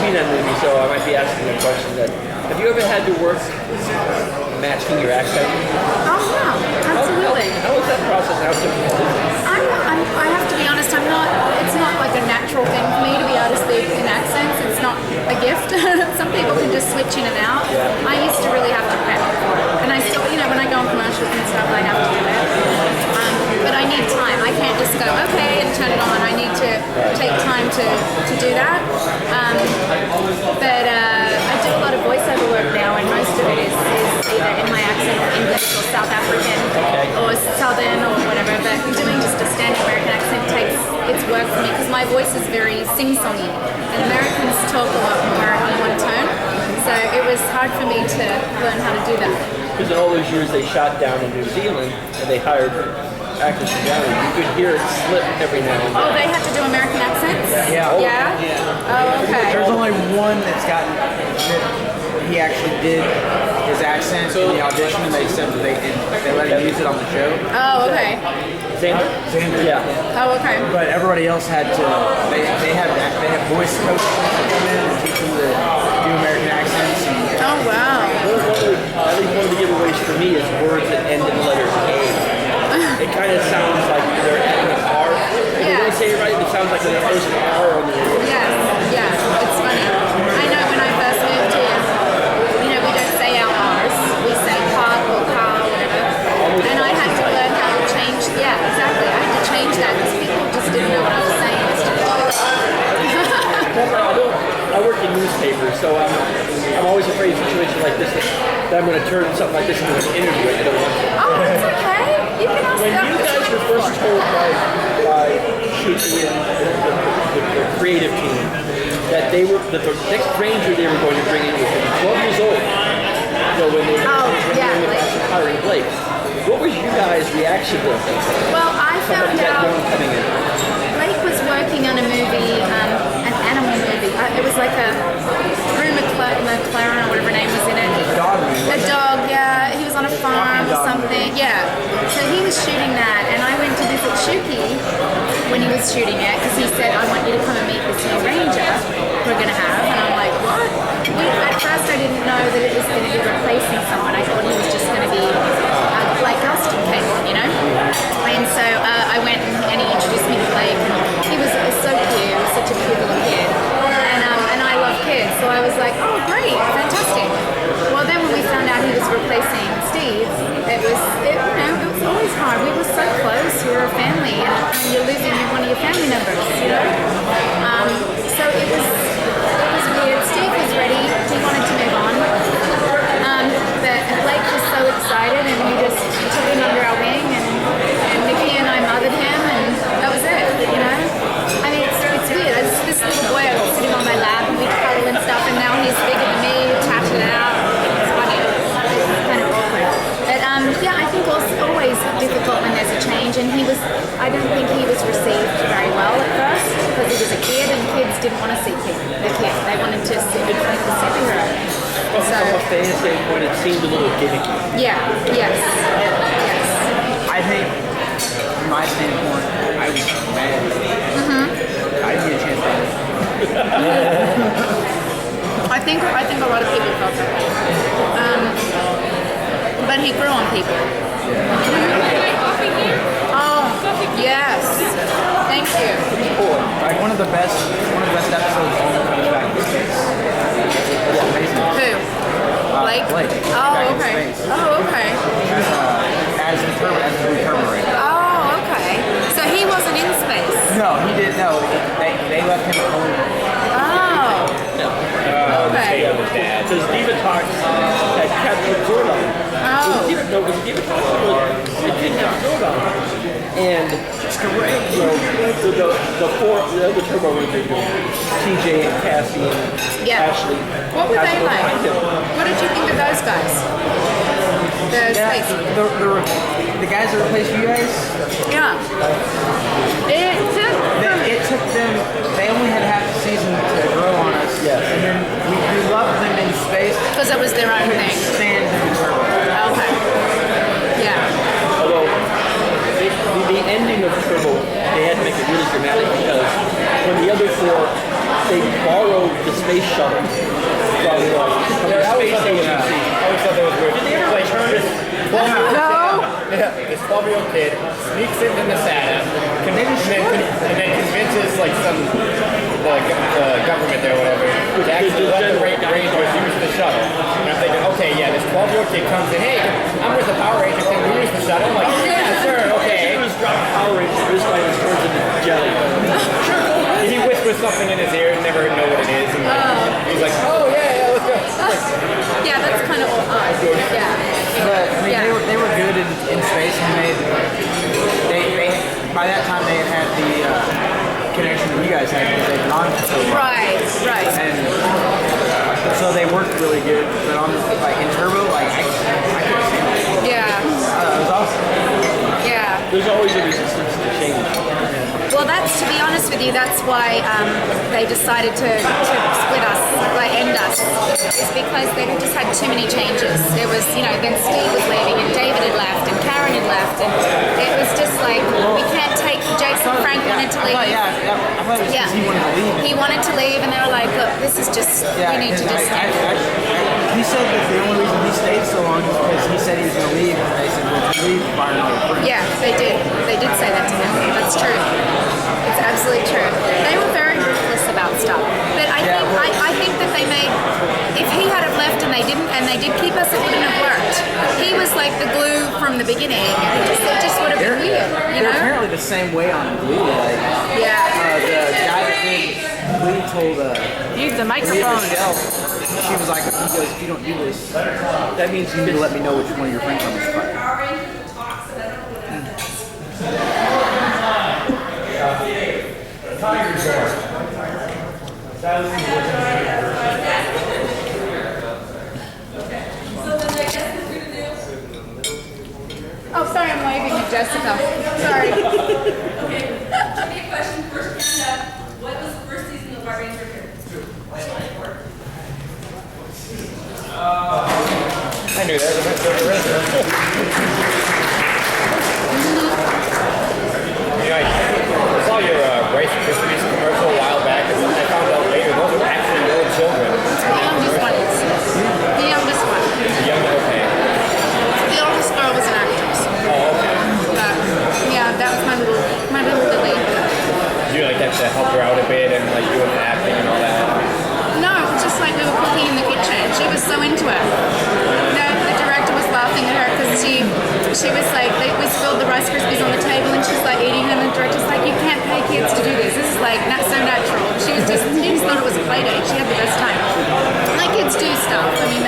seen that movie, so I might be asking a question. That have you ever had to work matching your accent? Oh yeah, absolutely. How was that process? How difficult is it? I have to be honest. It's not like a natural thing for me to be able to speak in accents. It's not a gift. Some people can just switch in and out. I used to really have to prep for it, and I still, when I go on commercials and stuff, I have to do it. But I need time. I can't just go okay and turn it on. I need to take time to do that. But I do a lot of voiceover work now, and most of it is either in my accent or English or South African or Southern or whatever. But doing just a standard American accent it's work for me because my voice is very sing-songy, and Americans talk a lot more on one tone. So it was hard for me to learn how to do that. Because in all those years they shot down in New Zealand and they hired actors from down there, you could hear it slip every now and then. Oh, they had to do American accents? Yeah. Yeah? Oh, okay. There's only one that's gotten he actually did his accent in the audition, and they said that they let him use it on the show. Oh, okay. Xander? Yeah. Oh, okay. But everybody else had to. They have voice coaches that come in and teach them to do American accents. Oh wow. At least one of the giveaways for me is words that end in the letter A. It kind of sounds like they're adding an R. If you don't say it right, it sounds like there's an R on the end. Yes, yeah, it's funny. I know when I first moved here, we don't say our R's. We say park or car or whatever. And I had to learn how to change. Yeah, exactly. I had to change that because people just didn't know what I was saying. I work in newspapers, so I'm always afraid of situations like this that I'm going to turn something like this into an interview. I don't want to. Oh, it's okay. You can ask When that. you guys were first told by Shuki and the creative team that the next ranger they were going to bring in was 12 years old, when they were hiring Blake, what was you guys' reaction to it? Well, I found out Blake was working on a movie, an animal movie. It was like a Rue McLaren or whatever her name was in it. A dog, yeah. He was on a farm or something. Yeah. So he was shooting that, and I went to visit Shuki when he was shooting it because he said, I want you to come and meet this new ranger we're going to have. And I'm like, what? At first I didn't know that it was going to be replacing someone. I thought he was just going to be like us to Caitlin, And so I went and he introduced me to Blake, and he was so cute. He was such a cute little kid. And I love kids, so I was like, oh great, fantastic. Well then when we found out he was replacing Steve, it was always hard. We were so close, we were a family, and you're losing one of your family members, So it was weird. Steve was ready, he wanted to move on. But Blake was so excited, and we just took him under our wing, and Nikki and I mothered him, and that was it, I mean, it's weird. This little boy, I was sitting on my lap, and we cuddle and stuff, and now he's bigger than me, tatted out. It's funny. It's kind of awkward. But I think also always difficult when there's a change, and I don't think he was received very well at first, because he was a kid, and kids didn't want to see the kid. They wanted to see the superhero. From a fan standpoint, it seemed a little gimmicky. Yeah, yes. I think, from my standpoint, I was mad. I didn't get a chance to I think a lot of people felt that way. But he grew on people. Oh, yes. Thank you. Like one of the best episodes comes back to space. It's amazing. Who? Blake? Oh, okay. Oh, okay. As a reverberator. Oh, okay. So he wasn't in space? No, he didn't. No, they left him alone. Oh. Okay. Because Diva Talks had captured Zordon. Oh. It didn't have Zordon. And the other Turbo Rangers, TJ and Cassie and Ashley. What were they like? What did you think of those guys? The guys that replaced you guys? Yeah. It took them, they only had half the season to grow on us. Yes. And then we loved them in space. Because it was their own thing. Stand in Turbo. Okay. Yeah. Although, the ending of Turbo, they had to make it really dramatic because when the other four, they borrowed show the space shuttle from the space station. I always thought that was weird. Did they ever Like, return this 12-year-old this 12-year-old kid sneaks into Masada and then convinces like the government there or whatever to actually let the Rangers use the shuttle. And I'm thinking, okay, yeah, this 12-year-old kid comes in, hey, I'm with the Power Rangers, can we use the shuttle? I'm like, yeah, sure, okay. He was dropping Power Rangers, this guy was turns into jelly. He whispers something in his ear and never know what it is. And he's like, oh yeah, let's go. Yeah, that's kind of odd. Yeah. But I mean, they were good in space, and they by that time they had the connection that you guys had because they'd gone for so long. Right. And so they worked really good. But on like in Turbo, like I couldn't stand it. Yeah. It was awesome. Yeah. There's always a resistance to change. Well, that's, to be honest with you, that's why they decided to split us, like end us, is because they just had too many changes. There was, then Steve was leaving and David had left and Karen had left, and it was just like, we can't take, Jason Frank wanted to leave. I thought it was because he wanted to leave. He wanted to leave, and they were like, look, this is just, we need to just... He said that the only reason he stayed so long is because he said he was going to leave, and they said, well, if you leave, fire another friend. Yeah, they did. They did say that to him. That's true. It's absolutely true. They were very ruthless about stuff. But I think that they made, if he had have left and they didn't, and they did keep us, it wouldn't have worked. He was like the glue from the beginning. It just would have been weird, They're apparently the same way on Glue. Like, the guy that did Glue told use the microphone. Michelle, she was like, if you don't do this, that means you need to let me know which one of your friends on this spot. Oh, sorry, I'm waving at Jessica. Sorry. Okay. Give me a question first. What was the first season of Power Rangers? I knew that. I saw your Rice Krispies commercial a while back, and I found out later those were actually little children. The youngest one is. The youngest one. Okay. The oldest girl was an actress. Oh, okay. Yeah, that was my little Lily. Did you like have to help her out a bit and like doing the acting and all that? No, it was just like we were cooking in the kitchen. She was so into it. The director was laughing at her because she was like, we spilled the Rice Krispies on the table and she's like eating them, and the director's like, you can't pay kids to do this. This is like not so natural. She just thought it was a play date. She had the best time. My kids do stuff. I mean,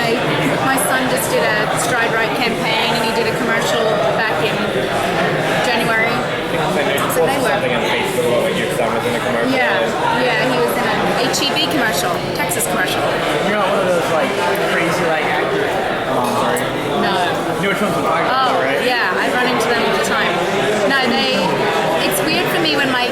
my son just did a Stride Right campaign, and he did a commercial back in January. So they were. Something on Facebook about like your son was in a commercial. Yeah, he was in an HEB commercial, Texas commercial. You're not one of those like crazy like actors. Oh, I'm sorry. No. You know which ones I'm talking about, right? Yeah, I run into them all the time. No, it's weird for me when my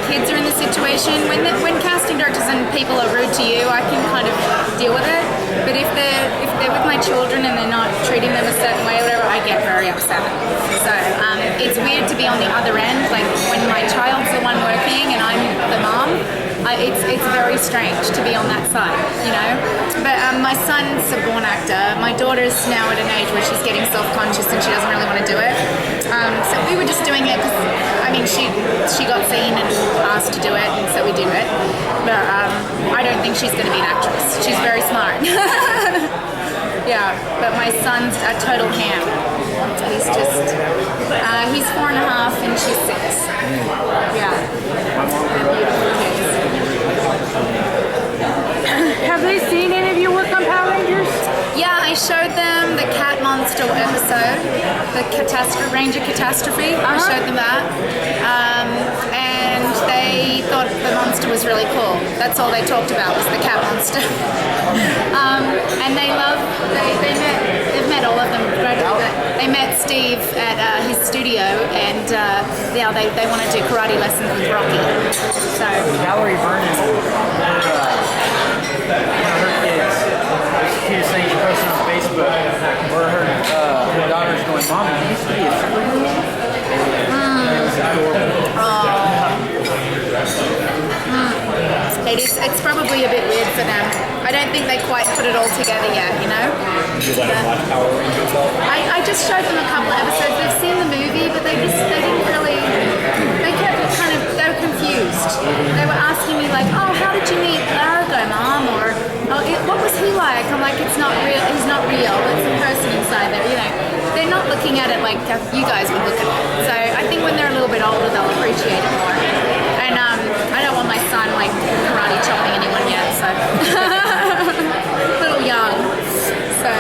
kids are in the situation. When casting directors and people are rude to you, I can kind of deal with it. But if they're with my children and they're not treating them a certain way or whatever, I get very upset. So it's weird to be on the other end, like when my child's the one working and I'm the mom. It's very strange to be on that side, But my son's a born actor. My daughter's now at an age where she's getting self-conscious and she doesn't really want to do it. So we were just doing it because, she got seen and asked to do it, and so we do it. But I don't think she's going to be an actress. She's very smart. Yeah, but my son's a total ham. He's just, he's 4.5 and she's 6. Yeah. They're beautiful kids. Have they seen any of your work on Power Rangers? Yeah, I showed them the Cat Monster episode, the Ranger Catastrophe. I showed them that. And they thought the monster was really cool. That's all they talked about was the cat monster. And they've met all of them gradually, but they met Steve at his studio, and they want to do karate lessons with Rocky. So Valerie Vernon, one of her kids, she was saying she posted on Facebook where her daughter's going, Mom, you used to be a superhero? It was adorable. it's probably a bit weird for them. I don't think they quite put it all together yet, you know? Did you let them watch Power Rangers though? I just showed them a couple episodes. They've seen the movie, but they didn't really, they were confused. They were asking me like, oh, how did you meet Largo, Mom? Or, oh, what was he like? I'm like, it's not real, he's not real, it's a person inside there, you know. They're not looking at it like you guys would look at it. So I think when they're a little bit older, they'll appreciate it more. And I don't want my son like karate chopping anyone yet, so a little young. So,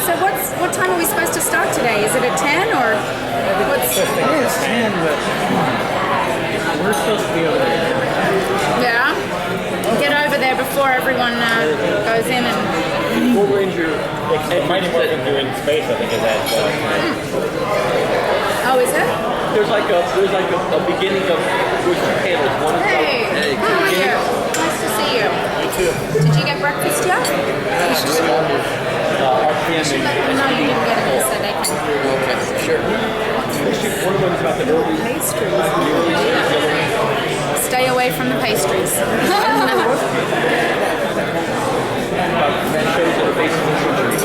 so what time are we supposed to start today? Is it at 10 or what's? It is 10, but we're supposed to be over there. Yeah. Get over there before everyone goes in and. What Ranger Mighty Morphin doing space, I think, is that Oh, is it? there's like a beginning of which two panels. One is Hey, how are you? Nice to see you. You too. Did you get breakfast yet? You should let them know you didn't get it so they can. Okay, sure. One of them is about the early Pastries. Stay away from the pastries. that shows that are based on surgery.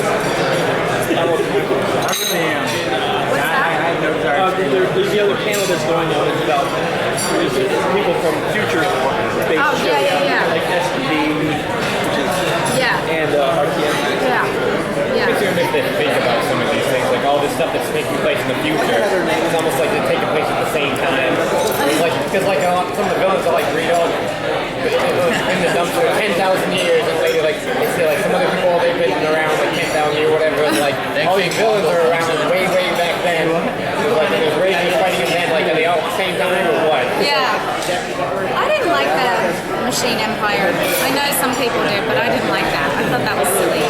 I really am. What's I that? have no desire to There's the other panel that's going on. It's about people from future space Oh, shows, yeah. like STD, Yeah. and RTM. Yeah. makes Yeah. you make them think about some of these things, like all this stuff that's taking place in the future. It's almost like they're taking place at the same time. Like because some of the villains are like read on in the dump for 10,000 years, and later like they say like some other people they've been around like 10,000 years, whatever. And, like all these villains are around way back then. Like there's Rangers fighting in then, like are they all at the same time or what? Yeah. I didn't like the Machine Empire. I know some people did, but I didn't like that. I thought that was silly.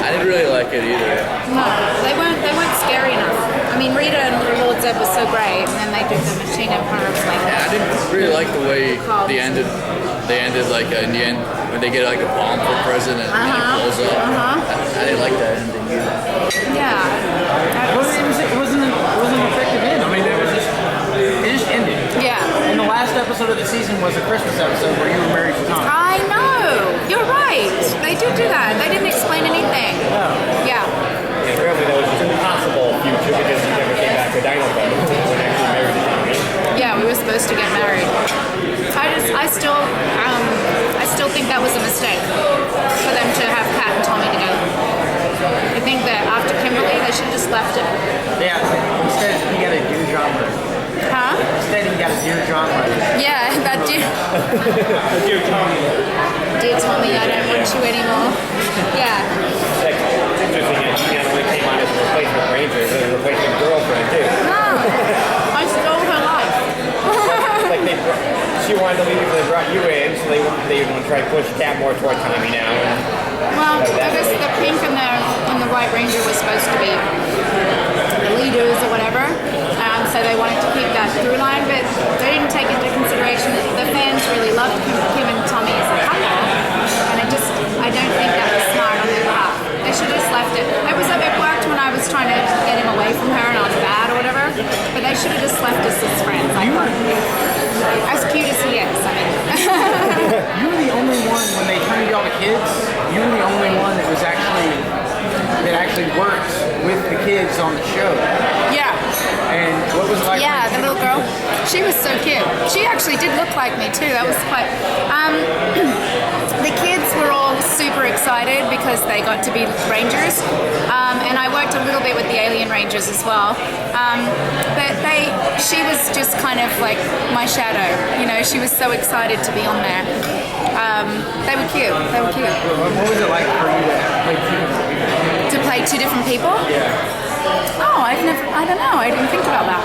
I didn't really like it either. No, they weren't scary enough. I mean, Rita and Lord Zed was so great, and then they did the Machine Empire. I was like, I didn't really like the way they ended. They ended like in the end when they get like a bomb for president and it blows up. I didn't like that ending either. yeah. That was- It wasn't an effective end. I mean, it just ended. yeah. And the last episode of the season was a Christmas episode where you were married to Tom. I know. You're right. They did do that. They didn't explain anything. Yeah. And really that was an impossible future because he never came back to Dino Bug when actually married to Tommy. Yeah, we were supposed to get married. I still think that was a mistake for them to have Kat and Tommy together. I think that after Kimberly, they should have just left it. Yeah, instead he got a Dear John letter. Huh? Instead he got a Dear John letter. Yeah, that did. Dear Tommy. Dear Tommy, I don't want you anymore. Yeah. It's interesting that he not only came on as a replacement ranger, but a replacement girlfriend too. No, I stole her life. Like she wanted to leave, they brought you in, so they want to try to push Cat more toward Tommy now. Well, I guess the pink and the white ranger was supposed to be the leaders or whatever, so they wanted to keep that through line, but they didn't take into consideration that the fans really loved Kim and Tommy as a couple, and I don't think that was smart on their behalf. They should have just left it. It worked when I was trying to get him away from her and I was bad or whatever, but they should have just left us as friends. I thought. As cute as he is, I mean. You were the only one when they turned you all to kids. You were the only one that actually worked with the kids on the show. Yeah. And what was it like? Yeah, the little girl. She was so cute. She actually did look like me too. That was quite. The kids were all super excited because they got to be rangers, and I worked a little bit with the alien rangers as well. But she was just kind of like my shadow. You know, she was so excited to be on there. They were cute. They were cute. What was it like for you to play two? To play two different people? Oh, I don't know. I didn't think about that.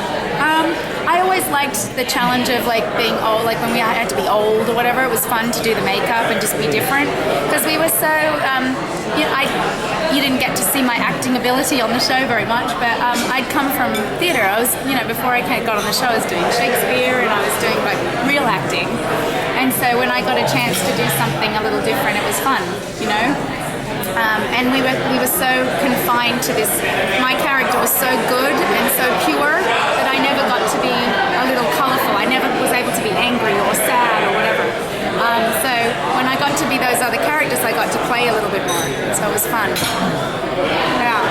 I always liked the challenge of like being old, like when we had to be old or whatever. It was fun to do the makeup and just be different because we were so. You didn't get to see my acting ability on the show very much, but I'd come from theatre. I was, before I got on the show, I was doing Shakespeare and I was doing like real acting, and so when I got a chance to do something a little different, it was fun, And we were so confined to this. My character was so good and so pure that I never got to be a little colourful. I never was able to be angry or sad or got to be those other characters, I got to play a little bit more. So it was fun. Yeah.